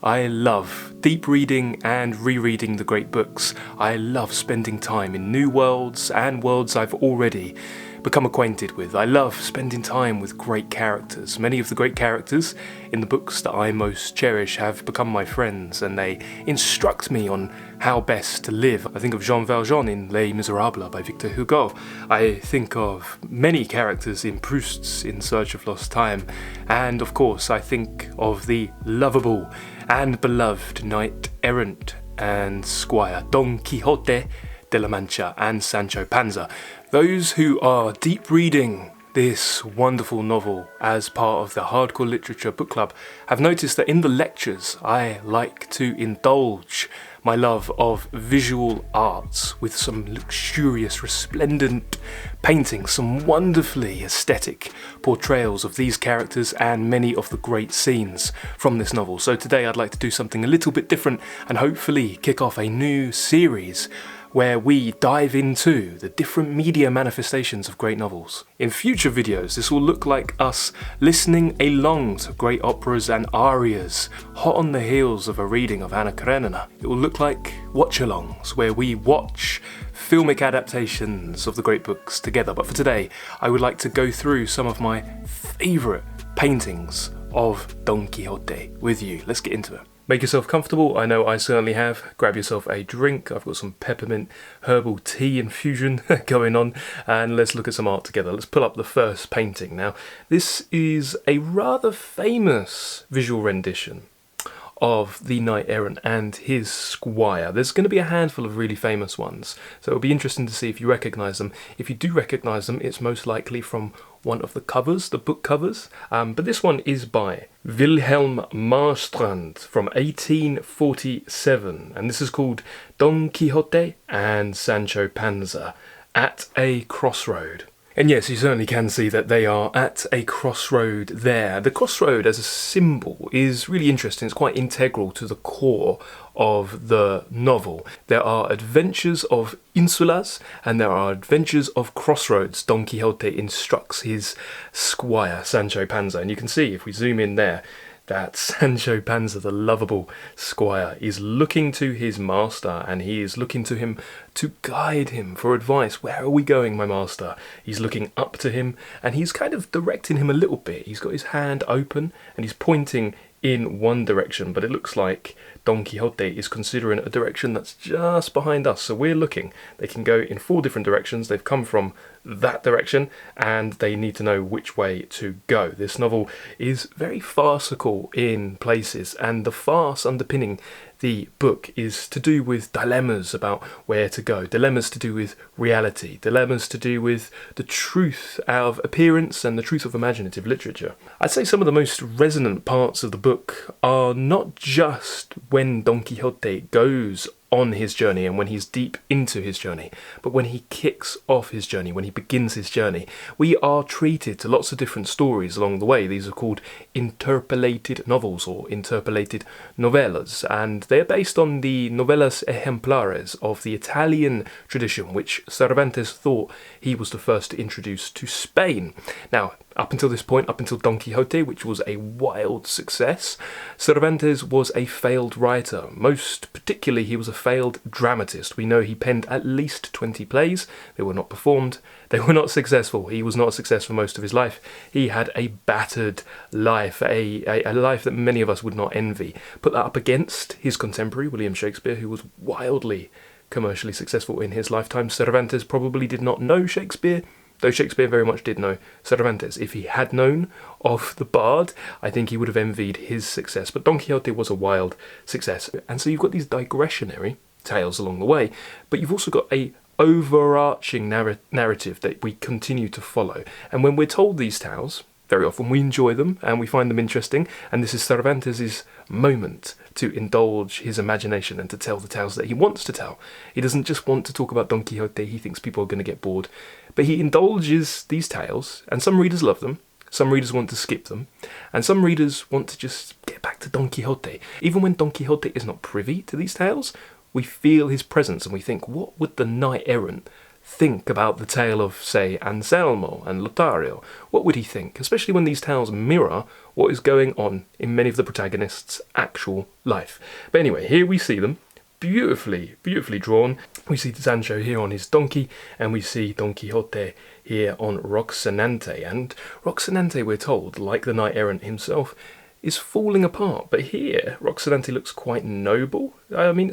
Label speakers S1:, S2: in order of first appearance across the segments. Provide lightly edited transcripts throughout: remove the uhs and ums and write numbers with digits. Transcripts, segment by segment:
S1: I love deep reading and rereading the great books. I love spending time in new worlds and worlds I've already become acquainted with. I love spending time with great characters. Many of the great characters in the books that I most cherish have become my friends, and they instruct me on how best to live. I think of Jean Valjean in Les Miserables by Victor Hugo. I think of many characters in Proust's In Search of Lost Time, and of course I think of the lovable and beloved knight-errant and squire Don Quixote de la Mancha and Sancho Panza. Those who are deep reading this wonderful novel as part of the Hardcore Literature Book Club have noticed that in the lectures I like to indulge my love of visual arts with some luxurious, resplendent paintings, some wonderfully aesthetic portrayals of these characters and many of the great scenes from this novel. So today I'd like to do something a little bit different and hopefully kick off a new series where we dive into the different media manifestations of great novels. In future videos, this will look like us listening along to great operas and arias, hot on the heels of a reading of Anna Karenina. It will look like watch-alongs, where we watch filmic adaptations of the great books together. But for today, I would like to go through some of my favourite paintings of Don Quixote with you. Let's get into it. Make yourself comfortable, I know I certainly have. Grab yourself a drink, I've got some peppermint herbal tea infusion going on, and let's look at some art together. Let's pull up the first painting. Now, this is a rather famous visual rendition of the knight-errant and his squire. There's going to be a handful of really famous ones, so it'll be interesting to see if you recognise them. If you do recognise them, it's most likely from one of the covers, the book covers, but this one is by Wilhelm Marstrand from 1847, and this is called Don Quixote and Sancho Panza at a crossroad. And yes, you certainly can see that they are at a crossroad there. The crossroad as a symbol is really interesting. It's quite integral to the core of the novel. There are adventures of insulas and there are adventures of crossroads. Don Quixote instructs his squire, Sancho Panza. And you can see, if we zoom in there, that Sancho Panza, the lovable squire, is looking to his master, and he is looking to him to guide him for advice. Where are we going, my master? He's looking up to him, and he's kind of directing him a little bit. He's got his hand open, and he's pointing in one direction, but it looks like Don Quixote is considering a direction that's just behind us. So we're looking. They can go in 4 different directions. They've come from that direction and they need to know which way to go. This novel is very farcical in places, and the farce underpinning the book is to do with dilemmas about where to go, dilemmas to do with reality, dilemmas to do with the truth of appearance and the truth of imaginative literature. I'd say some of the most resonant parts of the book are not just when Don Quixote goes on his journey and when he's deep into his journey, but when he kicks off his journey, when he begins his journey. We are treated to lots of different stories along the way. These are called interpolated novels or interpolated novellas, and they're based on the novellas ejemplares of the Italian tradition, which Cervantes thought he was the first to introduce to Spain. Now, up until this point, up until Don Quixote, which was a wild success, Cervantes was a failed writer. Most particularly, he was a failed dramatist. We know he penned at least 20 plays. They were not performed. They were not successful. He was not a success for most of his life. He had a battered life, a life that many of us would not envy. Put that up against his contemporary, William Shakespeare, who was wildly commercially successful in his lifetime. Cervantes probably did not know Shakespeare, though Shakespeare very much did know Cervantes. If he had known of the bard, I think he would have envied his success. But Don Quixote was a wild success. And so you've got these digressionary tales along the way, but you've also got a overarching narrative that we continue to follow. And when we're told these tales, very often we enjoy them and we find them interesting, and this is Cervantes' moment to indulge his imagination and to tell the tales that he wants to tell. He doesn't just want to talk about Don Quixote, he thinks people are going to get bored, but he indulges these tales, and some readers love them, some readers want to skip them, and some readers want to just get back to Don Quixote. Even when Don Quixote is not privy to these tales, we feel his presence and we think, what would the knight-errant think about the tale of, say, Anselmo and Lothario? What would he think? Especially when these tales mirror what is going on in many of the protagonists' actual life. But anyway, here we see them. Beautifully, beautifully drawn. We see Sancho here on his donkey, and we see Don Quixote here on Rocinante. And Rocinante, we're told, like the knight-errant himself, is falling apart. But here, Rocinante looks quite noble. I mean,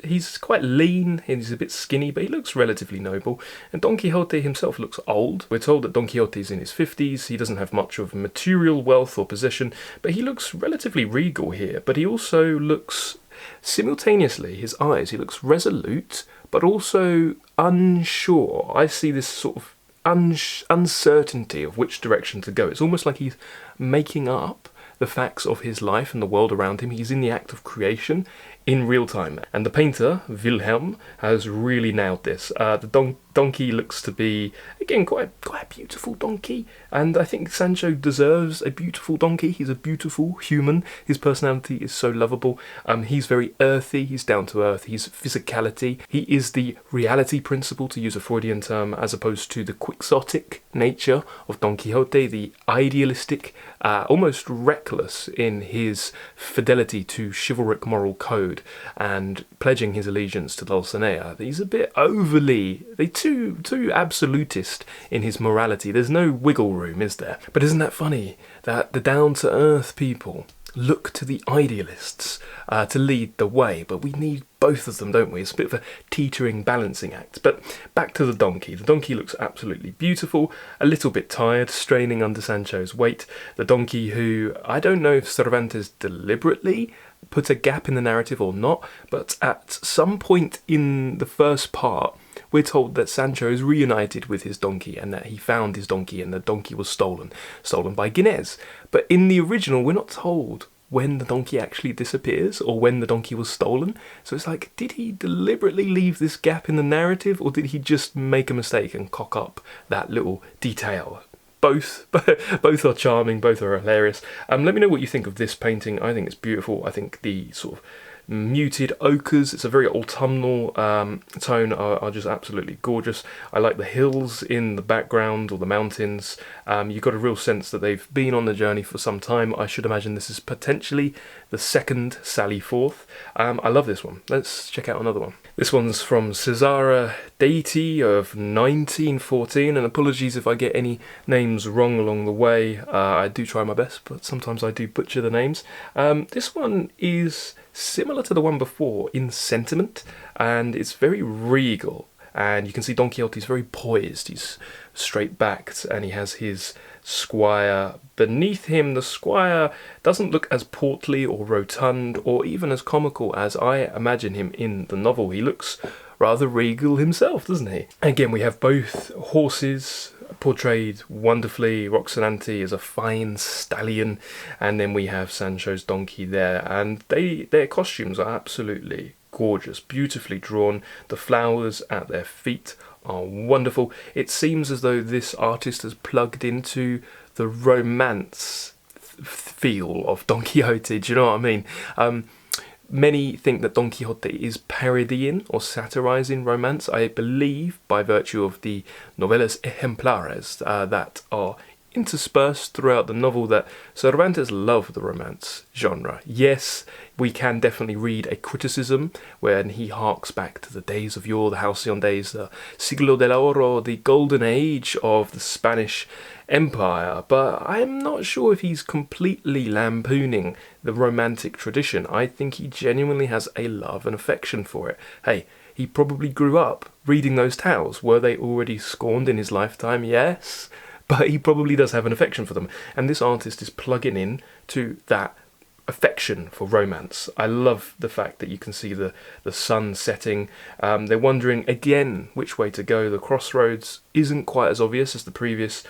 S1: he's quite lean, he's a bit skinny, but he looks relatively noble. And Don Quixote himself looks old. We're told that Don Quixote is in his 50s, he doesn't have much of material wealth or possession, but he looks relatively regal here. But he also looks, simultaneously, his eyes, he looks resolute, but also unsure. I see this sort of uncertainty of which direction to go. It's almost like he's making up the facts of his life and the world around him. He's in the act of creation in real time. And the painter, Wilhelm, has really nailed this. The donkey looks to be, again, quite a beautiful donkey. And I think Sancho deserves a beautiful donkey. He's a beautiful human. His personality is so lovable. He's very earthy. He's down to earth. He's physicality. He is the reality principle, to use a Freudian term, as opposed to the quixotic nature of Don Quixote, the idealistic, almost reckless in his fidelity to chivalric moral code and pledging his allegiance to Dulcinea. He's a bit overly, too absolutist in his morality. There's no wiggle room, is there? But isn't that funny that the down-to-earth people look to the idealists to lead the way, but we need both of them, don't we? It's a bit of a teetering balancing act. But back to the donkey. The donkey looks absolutely beautiful, a little bit tired, straining under Sancho's weight. The donkey who, I don't know if Cervantes deliberately put a gap in the narrative or not, but at some point in the first part, we're told that Sancho is reunited with his donkey and that he found his donkey and the donkey was stolen by Ginés. But in the original, we're not told when the donkey actually disappears or when the donkey was stolen. So it's like, did he deliberately leave this gap in the narrative, or did he just make a mistake and cock up that little detail? Both are charming, both are hilarious. Let me know what you think of this painting. I think it's beautiful. I think the sort of muted ochres, it's a very autumnal tone, are just absolutely gorgeous. I like the hills in the background, or the mountains. You've got a real sense that they've been on the journey for some time. I should imagine this is potentially the second sally forth. I love this one. Let's check out another one. This one's from Cesare Deity of 1914, and apologies if I get any names wrong along the way. I do try my best, but sometimes I do butcher the names. This one is similar to the one before in sentiment, and it's very regal, and you can see Don Quixote is very poised. He's straight backed and he has his squire beneath him. The squire doesn't look as portly or rotund or even as comical as I imagine him in the novel. He looks rather regal himself, doesn't he? Again, we have both horses portrayed wonderfully. Rocinante is a fine stallion, and then we have Sancho's donkey there, and their costumes are absolutely gorgeous, beautifully drawn. The flowers at their feet are wonderful. It seems as though this artist has plugged into the romance feel of Don Quixote. Do you know what I mean? Many think that Don Quixote is parodying or satirizing romance, I believe, by virtue of the novelas ejemplares that are interspersed throughout the novel, that Cervantes loved the romance genre. Yes, we can definitely read a criticism when he harks back to the days of yore, the halcyon days, the siglo del oro, the golden age of the Spanish Empire, but I'm not sure if he's completely lampooning the romantic tradition. I think he genuinely has a love and affection for it. Hey, he probably grew up reading those tales. Were they already scorned in his lifetime? Yes, but he probably does have an affection for them, and this artist is plugging in to that affection for romance. I love the fact that you can see the sun setting. They're wondering again which way to go. The crossroads isn't quite as obvious as the previous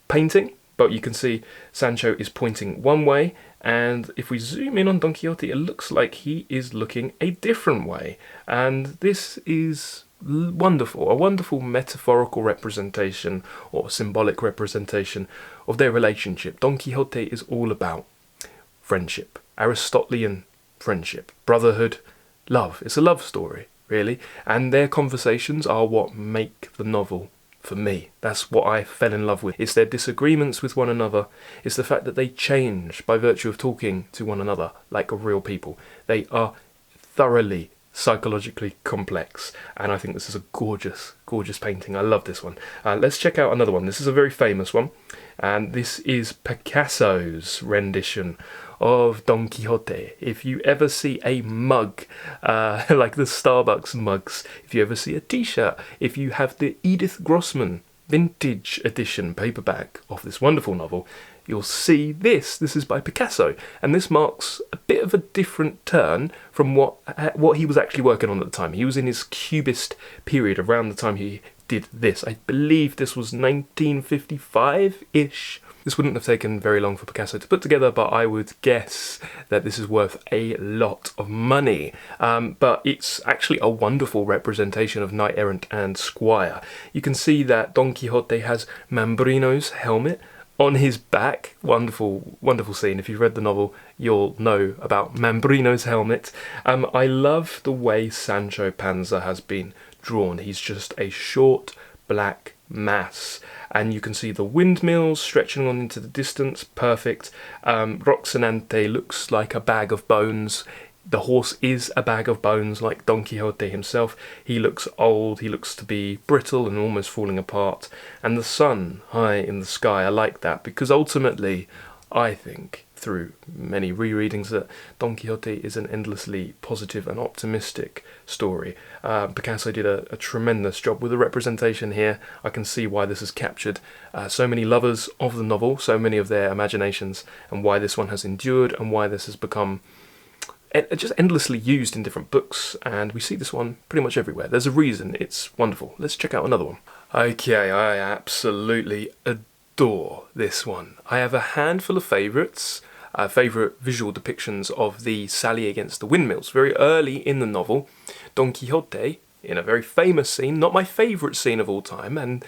S1: painting, but you can see Sancho is pointing one way, and if we zoom in on Don Quixote, it looks like he is looking a different way, and this is wonderful, a wonderful metaphorical representation or symbolic representation of their relationship. Don Quixote is all about friendship, Aristotelian friendship, brotherhood, love. It's a love story. really. And their conversations are what make the novel for me. That's what I fell in love with. It's their disagreements with one another. It's the fact that they change by virtue of talking to one another like real people. They are thoroughly psychologically complex, and I think this is a gorgeous, gorgeous painting. I love this one. Let's check out another one. This is a very famous one, and this is Picasso's rendition of Don Quixote. If you ever see a mug, like the Starbucks mugs, if you ever see a t-shirt, if you have the Edith Grossman vintage edition paperback of this wonderful novel, you'll see this. This is by Picasso, and this marks a bit of a different turn from what he was actually working on at the time. He was in his Cubist period around the time he did this. I believe this was 1955-ish. This wouldn't have taken very long for Picasso to put together, but I would guess that this is worth a lot of money. But it's actually a wonderful representation of knight-errant and squire. You can see that Don Quixote has Mambrino's helmet on his back. Wonderful, wonderful scene. If you've read the novel, you'll know about Mambrino's helmet. I love the way Sancho Panza has been drawn. He's just a short, black mass. And you can see the windmills stretching on into the distance. Perfect. Roxanante looks like a bag of bones. The horse is a bag of bones, like Don Quixote himself. He looks old, he looks to be brittle and almost falling apart. And the sun high in the sky, I like that, because ultimately, I think, through many rereadings, that Don Quixote is an endlessly positive and optimistic story. Picasso did a tremendous job with the representation here. I can see why this has captured so many lovers of the novel, so many of their imaginations, and why this one has endured, and why this has become just endlessly used in different books, and we see this one pretty much everywhere. There's a reason it's wonderful. Let's check out another one. Okay, I absolutely adore this one. I have a handful of favourites, favourite visual depictions of the sally against the windmills. Very early in the novel, Don Quixote, in a very famous scene, not my favourite scene of all time, and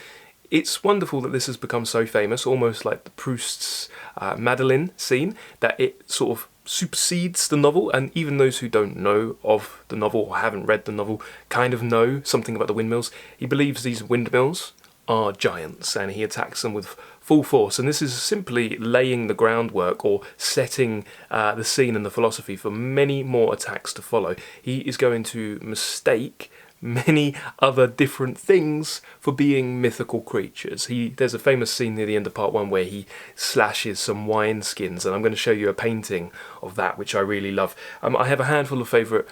S1: it's wonderful that this has become so famous, almost like the Proust's Madeleine scene, that it sort of supersedes the novel, and even those who don't know of the novel or haven't read the novel kind of know something about the windmills. He believes these windmills are giants, and he attacks them with full force, and this is simply laying the groundwork or setting the scene and the philosophy for many more attacks to follow. He is going to mistake many other different things for being mythical creatures. There's a famous scene near the end of part 1 where he slashes some wine skins, and I'm going to show you a painting of that, which I really love. I have a handful of favourite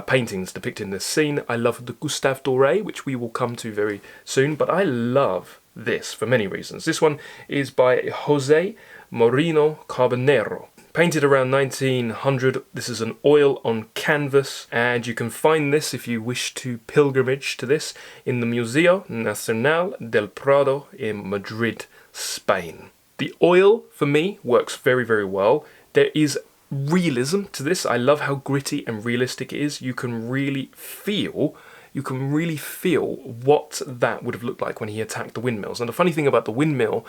S1: paintings depicting this scene. I love the Gustave Dore, which we will come to very soon, but I love this for many reasons. This one is by Jose Moreno Carbonero. Painted around 1900, this is an oil on canvas, and you can find this, if you wish to pilgrimage to this, in the Museo Nacional del Prado in Madrid, Spain. The oil, for me, works very, very well. There is realism to this. I love how gritty and realistic it is. You can really feel what that would have looked like when he attacked the windmills. And the funny thing about the windmill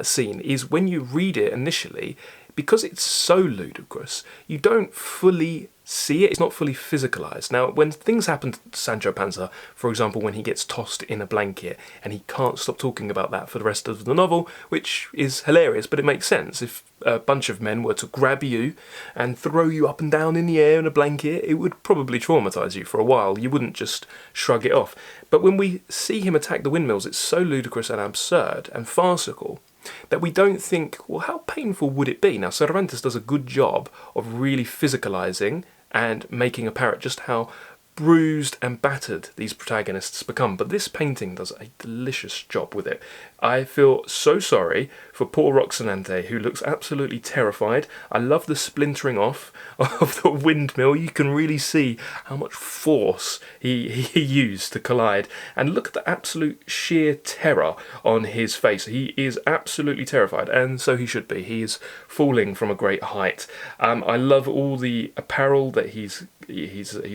S1: scene is when you read it initially, because it's so ludicrous, you don't fully see it. It's not fully physicalized. Now, when things happen to Sancho Panza, for example, when he gets tossed in a blanket, and he can't stop talking about that for the rest of the novel, which is hilarious, but it makes sense. If a bunch of men were to grab you and throw you up and down in the air in a blanket, it would probably traumatize you for a while. You wouldn't just shrug it off. But when we see him attack the windmills, it's so ludicrous and absurd and farcical that we don't think, well, how painful would it be? Now, Cervantes does a good job of really physicalizing and making apparent just how bruised and battered these protagonists become, but this painting does a delicious job with it. I feel so sorry for poor Roxanante, who looks absolutely terrified. I love the splintering off of the windmill. You can really see how much force he used to collide, and look at the absolute sheer terror on his face. He is absolutely terrified, and so he should be. He is falling from a great height. I love all the apparel that he's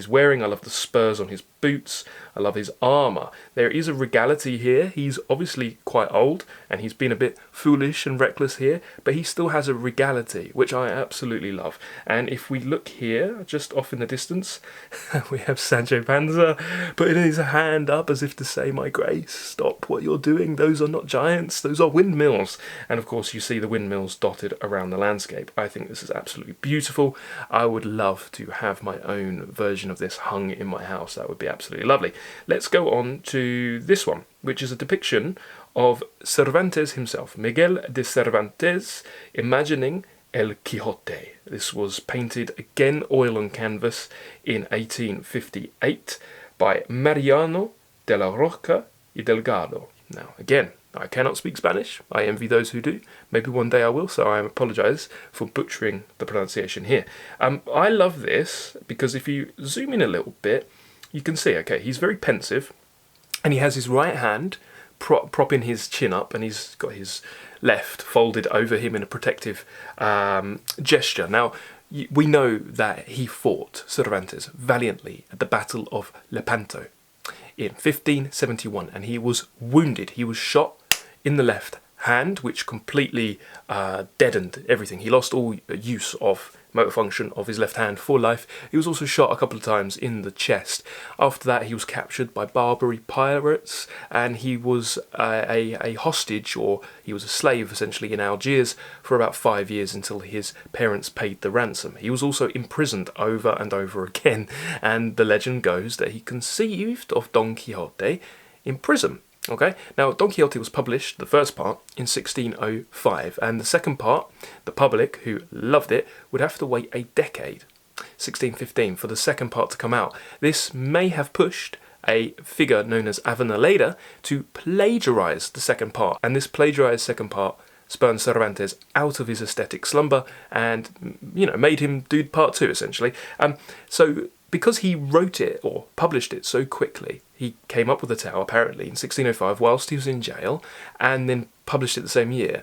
S1: wearing. I love the spurs on his boots. I love his armour. There is a regality here. He's obviously quite old and he's been a bit foolish and reckless here, but he still has a regality, which I absolutely love. And if we look here, just off in the distance, we have Sancho Panza putting his hand up as if to say, my grace, stop what you're doing, those are not giants, those are windmills. And of course you see the windmills dotted around the landscape. I think this is absolutely beautiful. I would love to have my own version of this hung in my house. That would be absolutely lovely. Let's go on to this one, which is a depiction of Cervantes himself, Miguel de Cervantes, imagining El Quixote. This was painted again oil on canvas in 1858 by Mariano de la Roca y Delgado. Now, again, I cannot speak Spanish. I envy those who do. Maybe one day I will, so I apologise for butchering the pronunciation here. I love this because if you zoom in a little bit, you can see, okay, he's very pensive, and he has his right hand propping his chin up, and he's got his left folded over him in a protective gesture. Now, we know that he fought, Cervantes, valiantly at the Battle of Lepanto in 1571, and he was wounded. He was shot in the left hand, which completely deadened everything. He lost all use of motor function of his left hand for life. He was also shot a couple of times in the chest. After that, he was captured by Barbary pirates, and he was a hostage, or he was a slave essentially, in Algiers for about 5 years until his parents paid the ransom. He was also imprisoned over and over again, and the legend goes that he conceived of Don Quixote in prison. Okay, now Don Quixote was published, the first part, in 1605, and the second part, the public, who loved it, would have to wait a decade, 1615, for the second part to come out. This may have pushed a figure known as Avenaleda to plagiarise the second part, and this plagiarised second part spurned Cervantes out of his aesthetic slumber and, you know, made him do part two, essentially. So because he wrote it, or published it so quickly, he came up with the tale, apparently, in 1605 whilst he was in jail, and then published it the same year.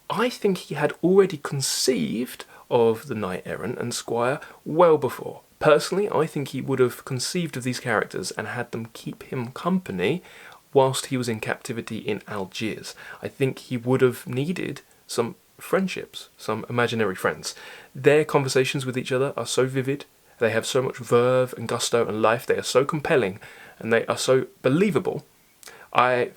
S1: I think he had already conceived of the knight-errant and squire well before. Personally, I think he would have conceived of these characters and had them keep him company whilst he was in captivity in Algiers. I think he would have needed some friendships, some imaginary friends. Their conversations with each other are so vivid, they have so much verve and gusto and life, they are so compelling, and they are so believable. I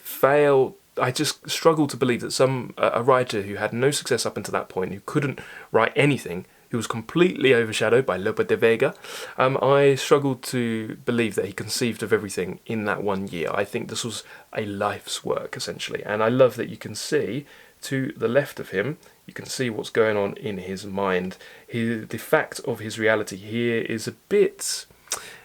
S1: just struggle to believe that a writer who had no success up until that point, who couldn't write anything, who was completely overshadowed by Lope de Vega, I struggled to believe that he conceived of everything in that 1 year. I think this was a life's work, essentially, and I love that you can see to the left of him, you can see what's going on in his mind. The fact of his reality here is a bit...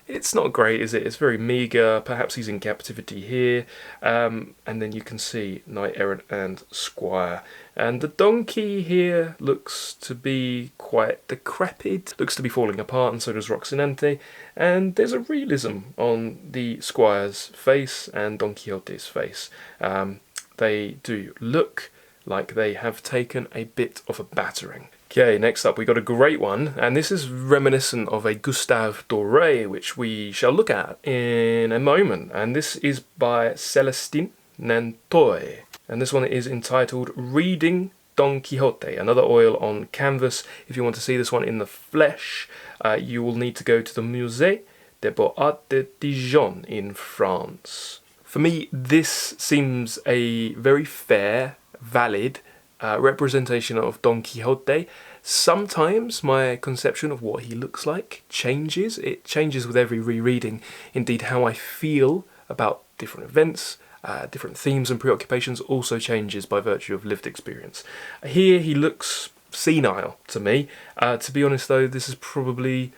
S1: It's not great, is it? It's very meagre. Perhaps he's in captivity here. And then you can see knight-errant and squire. And the donkey here looks to be quite decrepit, looks to be falling apart, and so does Roxinante. And there's a realism on the squire's face and Don Quixote's face. They do look like they have taken a bit of a battering. Okay, next up we got a great one, and this is reminiscent of a Gustave Dore, which we shall look at in a moment, and this is by Célestin Nantoy, and this one is entitled Reading Don Quixote, another oil on canvas. If you want to see this one in the flesh, you will need to go to the Musée des Beaux-Arts de Dijon in France. For me, this seems a very fair, valid representation of Don Quixote. Sometimes my conception of what he looks like changes. It changes with every rereading. Indeed, how I feel about different events, different themes and preoccupations also changes by virtue of lived experience. Here he looks senile to me. To be honest though, this is probably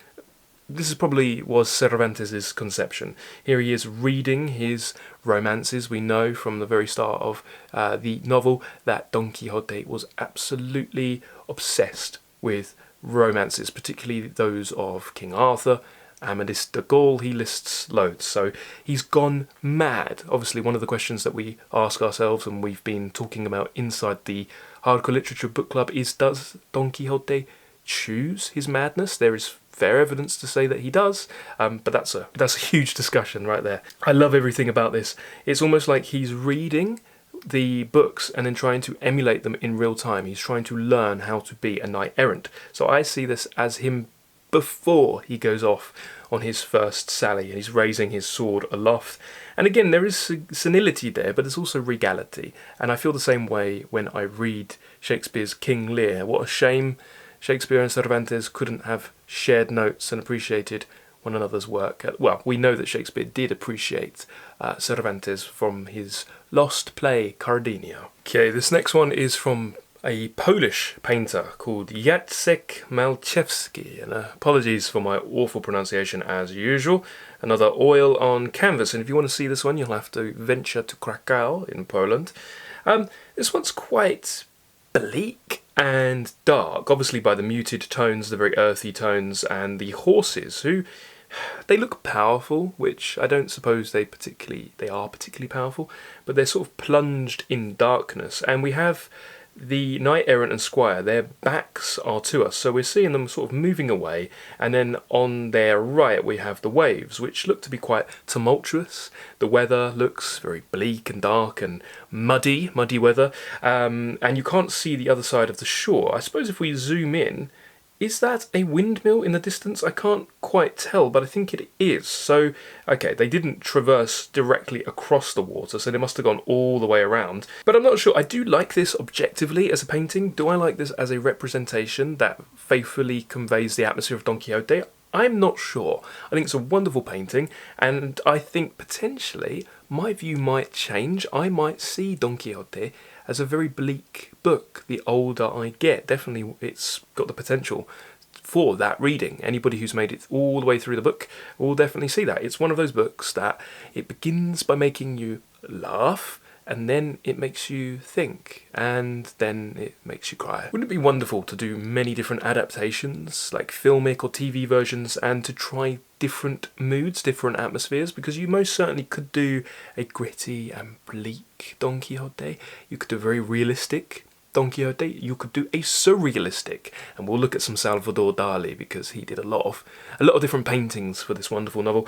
S1: was Cervantes' conception. Here he is reading his romances. We know from the very start of the novel that Don Quixote was absolutely obsessed with romances, particularly those of King Arthur, Amadis de Gaul. He lists loads, so he's gone mad. Obviously, one of the questions that we ask ourselves, and we've been talking about inside the Hardcore Literature Book Club, is does Don Quixote choose his madness? There is fair evidence to say that he does, but that's a huge discussion right there. I love everything about this. It's almost like he's reading the books and then trying to emulate them in real time. He's trying to learn how to be a knight errant. So I see this as him before he goes off on his first sally and he's raising his sword aloft. And again, there is senility there, but there's also regality. And I feel the same way when I read Shakespeare's King Lear. What a shame Shakespeare and Cervantes couldn't have shared notes and appreciated one another's work. Well, we know that Shakespeare did appreciate Cervantes from his lost play Cardenio. Okay, this next one is from a Polish painter called Jacek Malczewski, and apologies for my awful pronunciation as usual. Another oil on canvas, and if you want to see this one, you'll have to venture to Krakow in Poland. This one's quite bleak and dark, obviously by the muted tones, the very earthy tones, and the horses, who they look powerful, which I don't suppose they are particularly powerful, but they're sort of plunged in darkness, and we have the knight errant and squire, their backs are to us, so we're seeing them sort of moving away, and then on their right we have the waves, which look to be quite tumultuous. The weather looks very bleak and dark and muddy weather, and you can't see the other side of the shore. I suppose if we zoom in, is that a windmill in the distance? I can't quite tell, but I think it is. So, okay, they didn't traverse directly across the water, so they must have gone all the way around. But I'm not sure. I do like this objectively as a painting. Do I like this as a representation that faithfully conveys the atmosphere of Don Quixote? I'm not sure. I think it's a wonderful painting, and I think potentially my view might change. I might see Don Quixote as a very bleak book the older I get. Definitely it's got the potential for that reading. Anybody who's made it all the way through the book will definitely see that. It's one of those books that it begins by making you laugh, and then it makes you think, and then it makes you cry. Wouldn't it be wonderful to do many different adaptations, like filmic or TV versions, and to try different moods, different atmospheres? Because you most certainly could do a gritty and bleak Don Quixote, you could do a very realistic Don Quixote, you could do a surrealistic, and we'll look at some Salvador Dali because he did a lot of different paintings for this wonderful novel.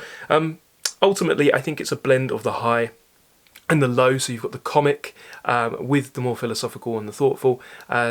S1: Ultimately, I think it's a blend of the high and the low, so you've got the comic with the more philosophical and the thoughtful.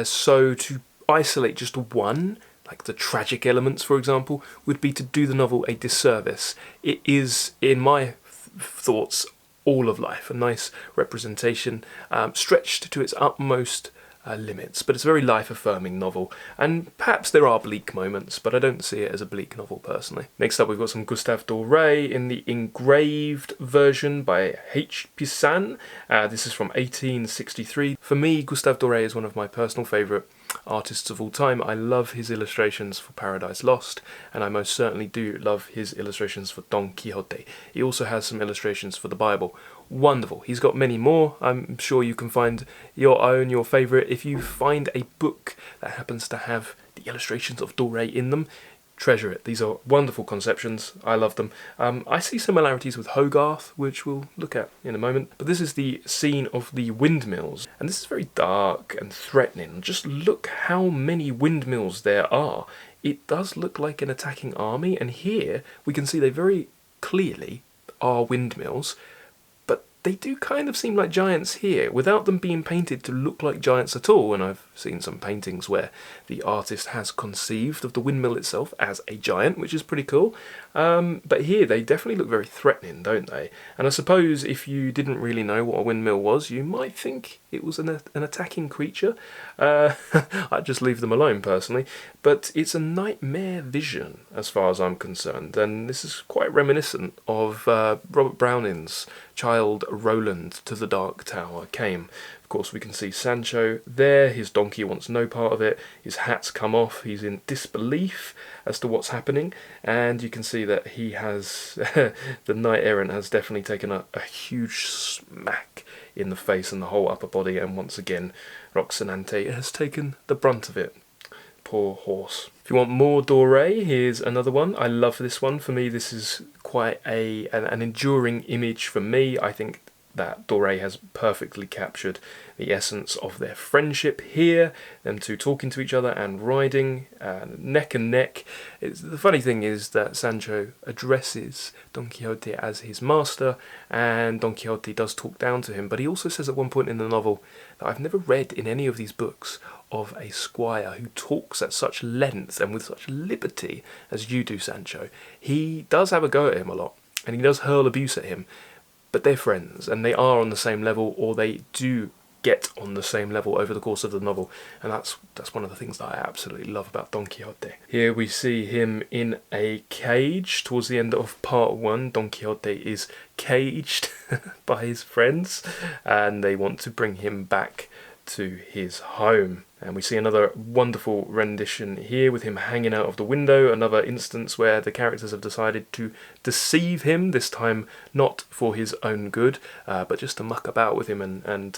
S1: So to isolate just one, like the tragic elements, for example, would be to do the novel a disservice. It is, in my thoughts, all of life, a nice representation, stretched to its utmost limits, but it's a very life-affirming novel, and perhaps there are bleak moments, but I don't see it as a bleak novel personally. Next up we've got some Gustave Dore in the engraved version by H. Pisan. This is from 1863. For me, Gustave Dore is one of my personal favourite artists of all time. I love his illustrations for Paradise Lost, and I most certainly do love his illustrations for Don Quixote. He also has some illustrations for the Bible. Wonderful. He's got many more. I'm sure you can find your own, your favourite. If you find a book that happens to have the illustrations of Dore in them, treasure it. These are wonderful conceptions. I love them. I see similarities with Hogarth, which we'll look at in a moment. But this is the scene of the windmills, and this is very dark and threatening. Just look how many windmills there are. It does look like an attacking army, and here we can see they very clearly are windmills. They do kind of seem like giants here, without them being painted to look like giants at all, and I've seen some paintings where the artist has conceived of the windmill itself as a giant, which is pretty cool. But here they definitely look very threatening, don't they? And I suppose if you didn't really know what a windmill was, you might think it was an attacking creature. I'd just leave them alone, personally. But it's a nightmare vision, as far as I'm concerned, and this is quite reminiscent of Robert Browning's Childe Roland to the Dark Tower came. Of course, we can see Sancho there. His donkey wants no part of it. His hat's come off. He's in disbelief as to what's happening, and you can see that he has the knight errant has definitely taken a huge smack in the face and the whole upper body, and once again Roxanante has taken the brunt of it. Poor horse. If you want more Dore, here's another one. I love this one. For me, this is quite an enduring image for me. I think that Dore has perfectly captured the essence of their friendship here, them two talking to each other and riding neck and neck. The funny thing is that Sancho addresses Don Quixote as his master, and Don Quixote does talk down to him, but he also says at one point in the novel that I've never read in any of these books of a squire who talks at such length and with such liberty as you do, Sancho. He does have a go at him a lot, and he does hurl abuse at him, but they're friends, and they are on the same level, or they do get on the same level over the course of the novel, and that's one of the things that I absolutely love about Don Quixote. Here we see him in a cage. Towards the end of part 1, Don Quixote is caged by his friends, and they want to bring him back to his home. And we see another wonderful rendition here with him hanging out of the window, another instance where the characters have decided to deceive him, this time not for his own good, but just to muck about with him and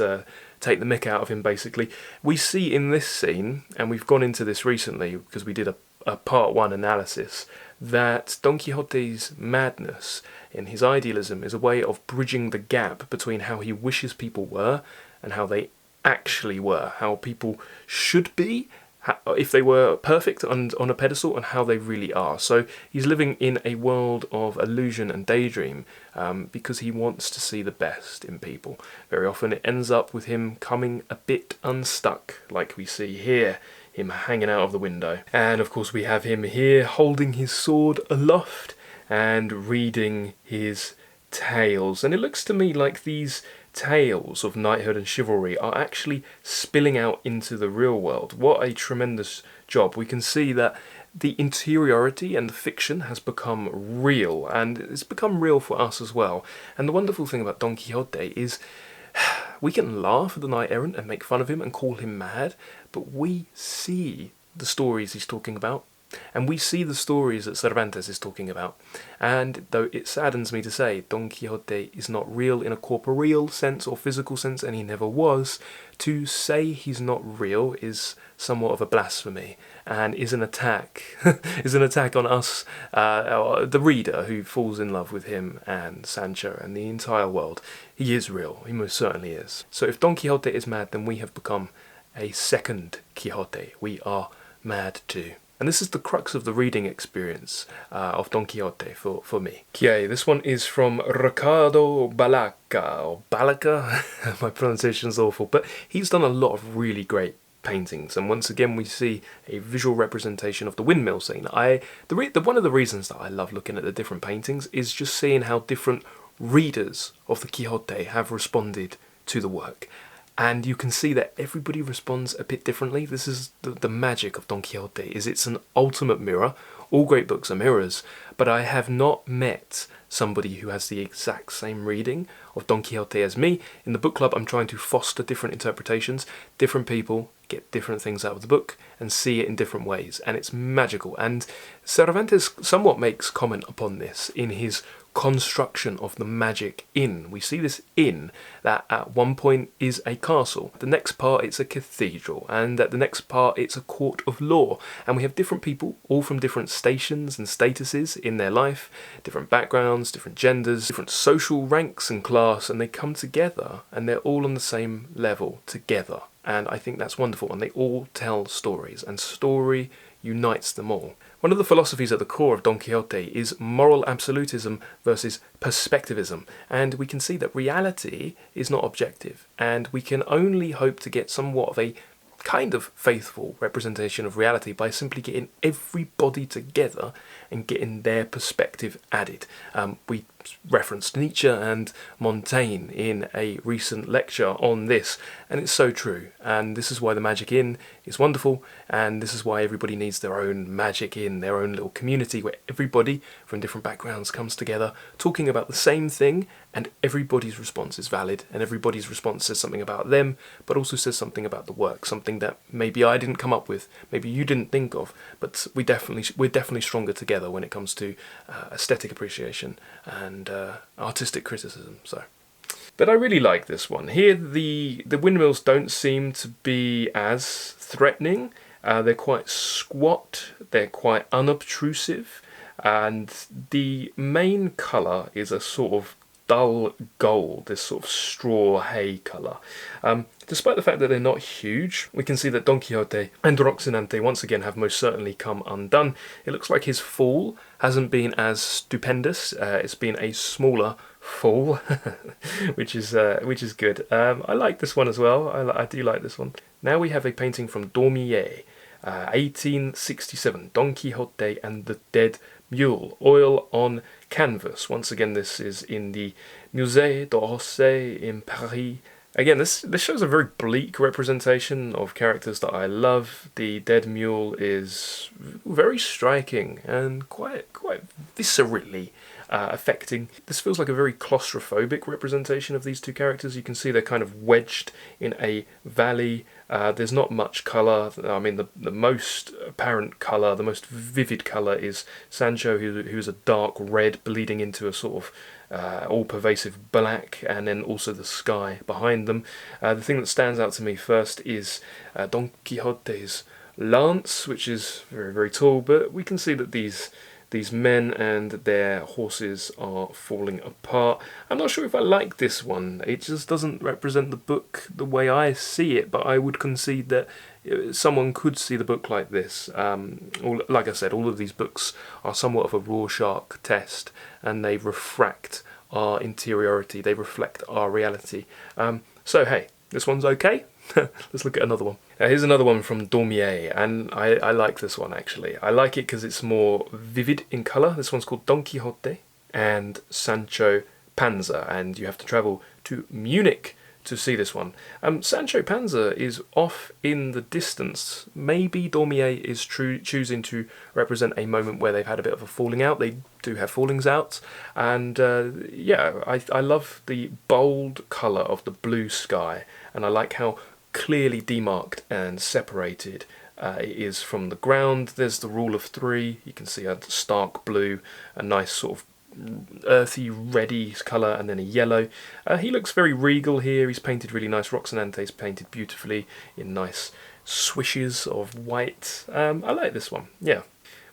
S1: take the mick out of him, basically. We see in this scene, and we've gone into this recently because we did a part 1 analysis, that Don Quixote's madness in his idealism is a way of bridging the gap between how he wishes people were and how they actually were, how people should be if they were perfect and on a pedestal, and how they really are. So he's living in a world of illusion and daydream because he wants to see the best in people. Very often it ends up with him coming a bit unstuck, like we see here, him hanging out of the window. And of course we have him here holding his sword aloft and reading his tales. And it looks to me like these tales of knighthood and chivalry are actually spilling out into the real world. What a tremendous job. We can see that the interiority and the fiction has become real, and it's become real for us as well. And the wonderful thing about Don Quixote is we can laugh at the knight errant and make fun of him and call him mad, but we see the stories he's talking about, and we see the stories that Cervantes is talking about. And though it saddens me to say, Don Quixote is not real in a corporeal sense or physical sense, and he never was, to say he's not real is somewhat of a blasphemy, and is an attack, is an attack on us, the reader, who falls in love with him and Sancho and the entire world. He is real, he most certainly is. So if Don Quixote is mad, then we have become a second Quixote. We are mad too. And this is the crux of the reading experience of Don Quixote for me. Okay, this one is from Ricardo Balaca, or Balaca, my pronunciation's awful, but he's done a lot of really great paintings, and once again we see a visual representation of the windmill scene. One of the reasons that I love looking at the different paintings is just seeing how different readers of the Quixote have responded to the work. And you can see that everybody responds a bit differently. This is the magic of Don Quixote, is it's an ultimate mirror. All great books are mirrors, but I have not met somebody who has the exact same reading of Don Quixote as me. In the book club, I'm trying to foster different interpretations. Different people get different things out of the book and see it in different ways, and it's magical. And Cervantes somewhat makes comment upon this in his construction of the magic inn. We see this inn that at one point is a castle, the next part it's a cathedral, and at the next part it's a court of law, and we have different people all from different stations and statuses in their life, different backgrounds, different genders, different social ranks and class, and they come together and they're all on the same level together. And I think that's wonderful, and they all tell stories, and story unites them all. One of the philosophies at the core of Don Quixote is moral absolutism versus perspectivism, and we can see that reality is not objective, and we can only hope to get somewhat of a kind of faithful representation of reality by simply getting everybody together and getting their perspective added. We referenced Nietzsche and Montaigne in a recent lecture on this, and it's so true, and this is why the Magic Inn is wonderful, and this is why everybody needs their own Magic Inn, their own little community where everybody from different backgrounds comes together talking about the same thing, and everybody's response is valid, and everybody's response says something about them, but also says something about the work, something that maybe I didn't come up with, maybe you didn't think of, but we're definitely stronger together when it comes to aesthetic appreciation and artistic criticism. But I really like this one. Here the windmills don't seem to be as threatening. They're quite squat, they're quite unobtrusive, and the main colour is a sort of dull gold, this sort of straw hay colour. Despite the fact that they're not huge, we can see that Don Quixote and Rocinante once again have most certainly come undone. It looks like his fall hasn't been as stupendous. It's been a smaller fall, which is good. I like this one as well. I do like this one. Now we have a painting from Dore, 1867, Don Quixote and the Dead Mule, oil on canvas. Once again, this is in the Musée d'Orsay in Paris. Again, this shows a very bleak representation of characters that I love. The dead mule is very striking and quite viscerally affecting. This feels like a very claustrophobic representation of these two characters. You can see they're kind of wedged in a valley. There's not much colour. I mean, the most apparent colour, the most vivid colour is Sancho, who's a dark red bleeding into a sort of all-pervasive black, and then also the sky behind them. The thing that stands out to me first is Don Quixote's lance, which is very, very tall, but we can see that these men and their horses are falling apart. I'm not sure if I like this one. It just doesn't represent the book the way I see it, but I would concede that someone could see the book like this. Like I said, all of these books are somewhat of a Rorschach test, and they refract our interiority, they reflect our reality. So hey, this one's okay. Let's look at another one. Here's another one from Dore, and I like this one actually. I like it because it's more vivid in colour. This one's called Don Quixote and Sancho Panza, and you have to travel to Munich to see this one. Sancho Panza is off in the distance. Maybe Dore is choosing to represent a moment where they've had a bit of a falling out. They do have fallings out, and yeah, I love the bold colour of the blue sky, and I like how clearly demarked and separated it is from the ground. There's the rule of three. You can see a stark blue, a nice sort of earthy reddy colour, and then a yellow. He looks very regal here. He's painted really nice. Rocinante's painted beautifully in nice swishes of white. I like this one, yeah.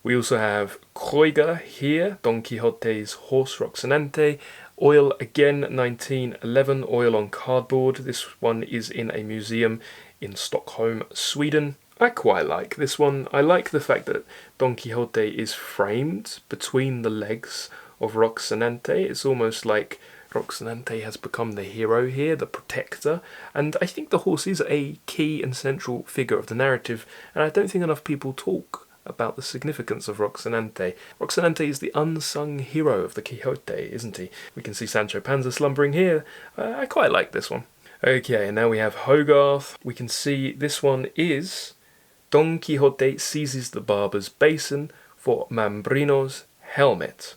S1: We also have Kruiger here, Don Quixote's horse Rocinante. Oil again, 1911, oil on cardboard. This one is in a museum in Stockholm, Sweden. I quite like this one. I like the fact that Don Quixote is framed between the legs of Rocinante. It's almost like Rocinante has become the hero here, the protector, and I think the horse is a key and central figure of the narrative, and I don't think enough people talk about the significance of Rocinante. Rocinante is the unsung hero of the Quixote, isn't he? We can see Sancho Panza slumbering here. I quite like this one. Okay, and now we have Hogarth. We can see this one is Don Quixote seizes the barber's basin for Mambrino's helmet.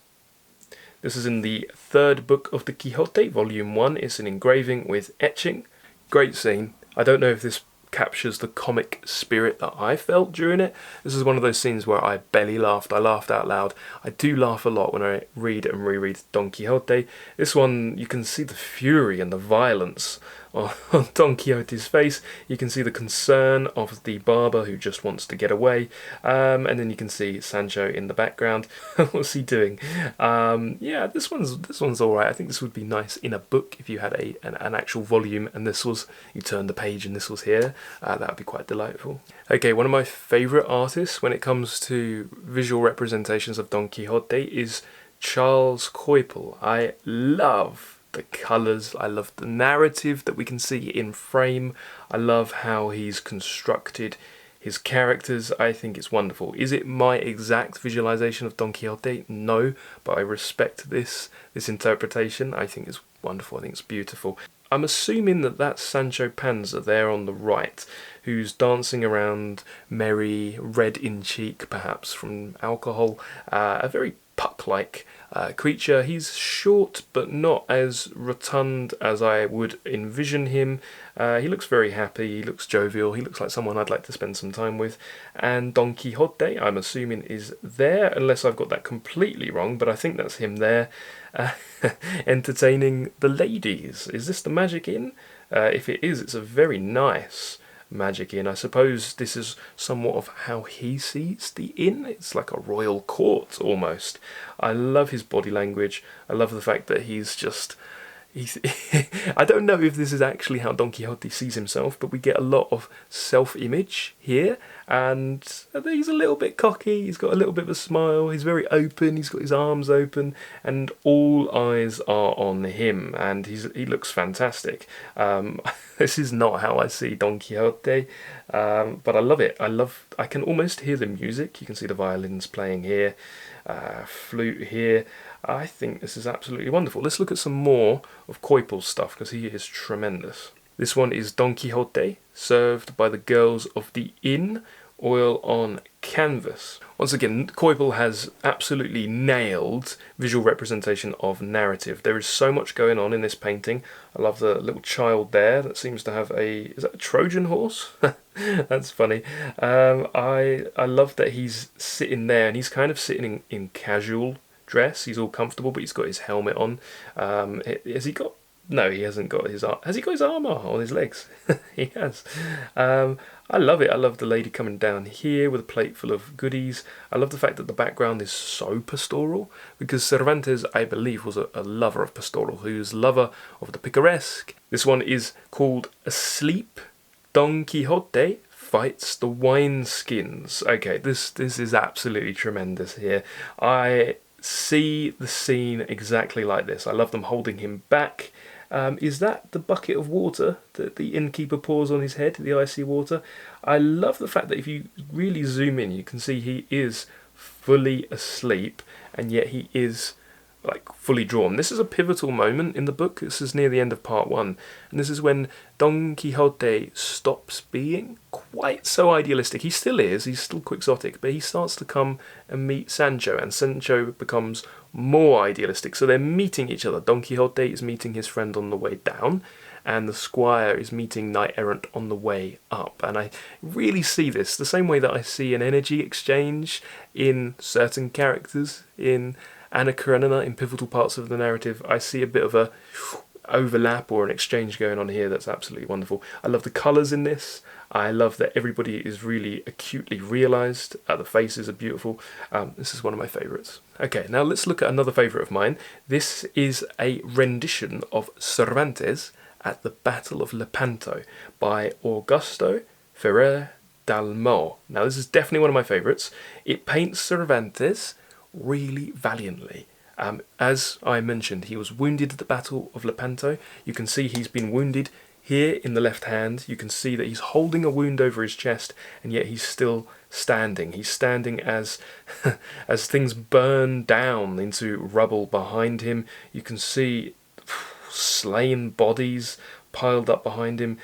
S1: This is in the third book of the Quixote, volume 1. It's an engraving with etching. Great scene. I don't know if this captures the comic spirit that I felt during it. This is one of those scenes where I belly laughed. I laughed out loud. I do laugh a lot when I read and reread Don Quixote. This one, you can see the fury and the violence on Don Quixote's face. You can see the concern of the barber who just wants to get away, and then you can see Sancho in the background. What's he doing? Yeah, this one's all right. I think this would be nice in a book if you had an actual volume, and you turn the page and this was here. That would be quite delightful. Okay, one of my favourite artists when it comes to visual representations of Don Quixote is Charles Koipel. I love the colours, I love the narrative that we can see in frame, I love how he's constructed his characters. I think it's wonderful. Is it my exact visualisation of Don Quixote? No, but I respect this interpretation. I think it's wonderful, I think it's beautiful. I'm assuming that that's Sancho Panza there on the right, who's dancing around merry, red in cheek perhaps from alcohol, a very puck-like creature. He's short but not as rotund as I would envision him. He looks very happy, he looks jovial, he looks like someone I'd like to spend some time with. And Don Quixote, I'm assuming, is there, unless I've got that completely wrong, but I think that's him there, entertaining the ladies. Is this the Magic Inn? If it is, it's a very nice magic-y, and I suppose this is somewhat of how he sees the inn. It's like a royal court almost. I love his body language. I love the fact that he's I don't know if this is actually how Don Quixote sees himself, but we get a lot of self-image here, and he's a little bit cocky, he's got a little bit of a smile, he's very open, he's got his arms open, and all eyes are on him, and he looks fantastic. This is not how I see Don Quixote, but I love it. I can almost hear the music. You can see the violins playing here, flute here. I think this is absolutely wonderful. Let's look at some more of Coipel's stuff, because he is tremendous. This one is Don Quixote, served by the girls of the inn, oil on canvas. Once again, Coipel has absolutely nailed visual representation of narrative. There is so much going on in this painting. I love the little child there that seems to have is that a Trojan horse? That's funny. I love that he's sitting there, and he's kind of sitting in casual dress. He's all comfortable, but he's got his helmet on. Has he got... No, he hasn't got his... Has he got his armour on his legs? He has. I love it. I love the lady coming down here with a plate full of goodies. I love the fact that the background is so pastoral, because Cervantes, I believe, was a lover of pastoral. He was a lover of the picaresque. This one is called Asleep. Don Quixote fights the wineskins. Okay, this is absolutely tremendous here. I see the scene exactly like this. I love them holding him back. Is that the bucket of water that the innkeeper pours on his head, the icy water? I love the fact that if you really zoom in, you can see he is fully asleep, and yet he is like fully drawn. This is a pivotal moment in the book. This is near the end of part 1, and this is when Don Quixote stops being quite so idealistic. He still is, he's still quixotic, but he starts to come and meet Sancho, and Sancho becomes more idealistic. So they're meeting each other. Don Quixote is meeting his friend on the way down, and the squire is meeting knight errant on the way up. And I really see this the same way that I see an energy exchange in certain characters in Anna Karenina in pivotal parts of the narrative. I see a bit of a overlap or an exchange going on here that's absolutely wonderful. I love the colours in this. I love that everybody is really acutely realised. The faces are beautiful. This is one of my favourites. Okay, now let's look at another favourite of mine. This is a rendition of Cervantes at the Battle of Lepanto by Augusto Ferrer Dalmau. Now this is definitely one of my favourites. It paints Cervantes really valiantly. As I mentioned, he was wounded at the Battle of Lepanto. You can see he's been wounded here in the left hand. You can see that he's holding a wound over his chest, and yet he's still standing. He's standing as as things burn down into rubble behind him. You can see slain bodies piled up behind him.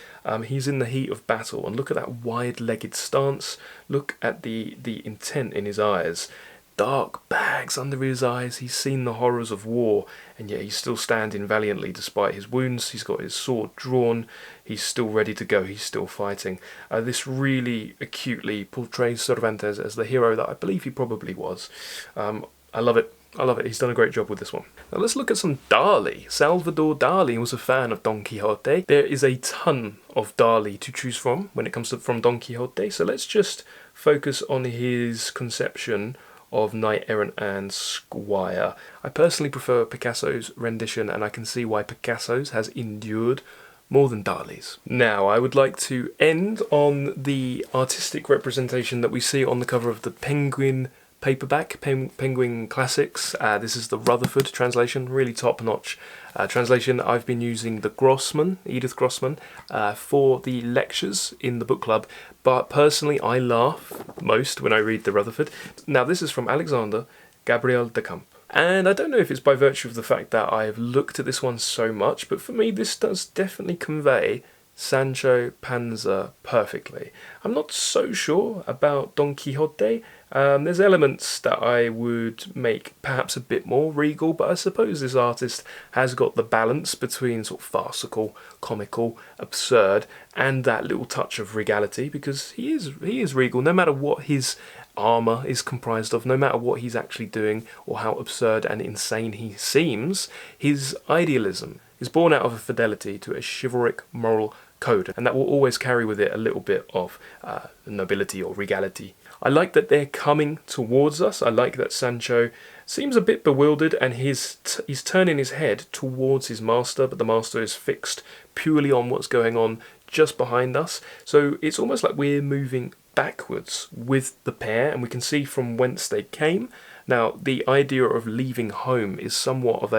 S1: He's in the heat of battle, and look at that wide-legged stance. Look at the intent in his eyes. Dark bags under his eyes. He's seen the horrors of war, and yet he's still standing valiantly despite his wounds. He's got his sword drawn. He's still ready to go. He's still fighting. This really acutely portrays Cervantes as the hero that I believe he probably was. I love it. I love it. He's done a great job with this one. Now let's look at some Dali. Salvador Dali was a fan of Don Quixote. There is a ton of Dali to choose from when it comes to from Don Quixote. So let's just focus on his conception of knight errant and squire. I personally prefer Picasso's rendition, and I can see why Picasso's has endured more than Dali's. Now, I would like to end on the artistic representation that we see on the cover of the Penguin paperback, Penguin Classics. This is the Rutherford translation, really top-notch translation. I've been using the Grossman, Edith Grossman, for the lectures in the book club, but personally I laugh most when I read the Rutherford. Now this is from Alexander Gabriel de Camp, and I don't know if it's by virtue of the fact that I've looked at this one so much, but for me this does definitely convey Sancho Panza perfectly. I'm not so sure about Don Quixote. There's elements that I would make perhaps a bit more regal, but I suppose this artist has got the balance between sort of farcical, comical, absurd, and that little touch of regality, because he is regal no matter what his armour is comprised of, no matter what he's actually doing or how absurd and insane he seems. His idealism is born out of a fidelity to a chivalric moral code, and that will always carry with it a little bit of nobility or regality. I like that they're coming towards us. I like that Sancho seems a bit bewildered, and he's turning his head towards his master, but the master is fixed purely on what's going on just behind us. So it's almost like we're moving backwards with the pair, and we can see from whence they came. Now, the idea of leaving home is somewhat of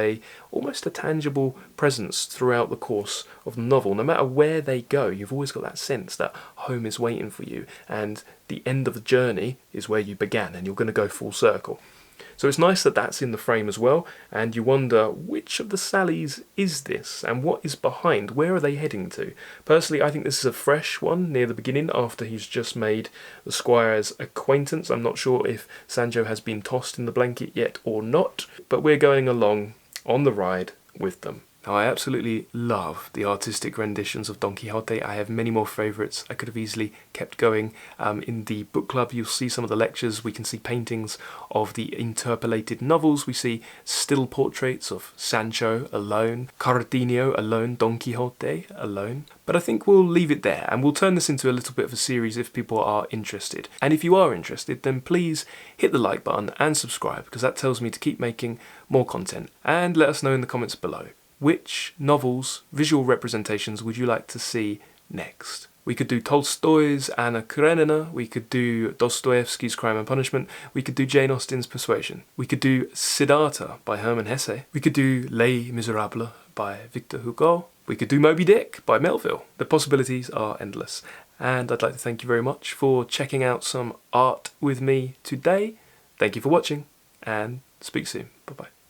S1: almost a tangible presence throughout the course of the novel. No matter where they go, you've always got that sense that home is waiting for you, and the end of the journey is where you began, and you're going to go full circle. So it's nice that that's in the frame as well, and you wonder which of the Sallys is this, and what is behind, where are they heading to? Personally, I think this is a fresh one near the beginning after he's just made the squire's acquaintance. I'm not sure if Sancho has been tossed in the blanket yet or not, but we're going along on the ride with them. Now, I absolutely love the artistic renditions of Don Quixote. I have many more favourites. I could have easily kept going. In the book club, you'll see some of the lectures. We can see paintings of the interpolated novels. We see still portraits of Sancho alone, Cardenio alone, Don Quixote alone. But I think we'll leave it there, and we'll turn this into a little bit of a series if people are interested. And if you are interested, then please hit the like button and subscribe, because that tells me to keep making more content. And let us know in the comments below. Which novels, visual representations would you like to see next? We could do Tolstoy's Anna Karenina, we could do Dostoevsky's Crime and Punishment, we could do Jane Austen's Persuasion, we could do Siddhartha by Hermann Hesse, we could do Les Miserables by Victor Hugo, we could do Moby Dick by Melville. The possibilities are endless. And I'd like to thank you very much for checking out some art with me today. Thank you for watching, and speak soon. Bye bye.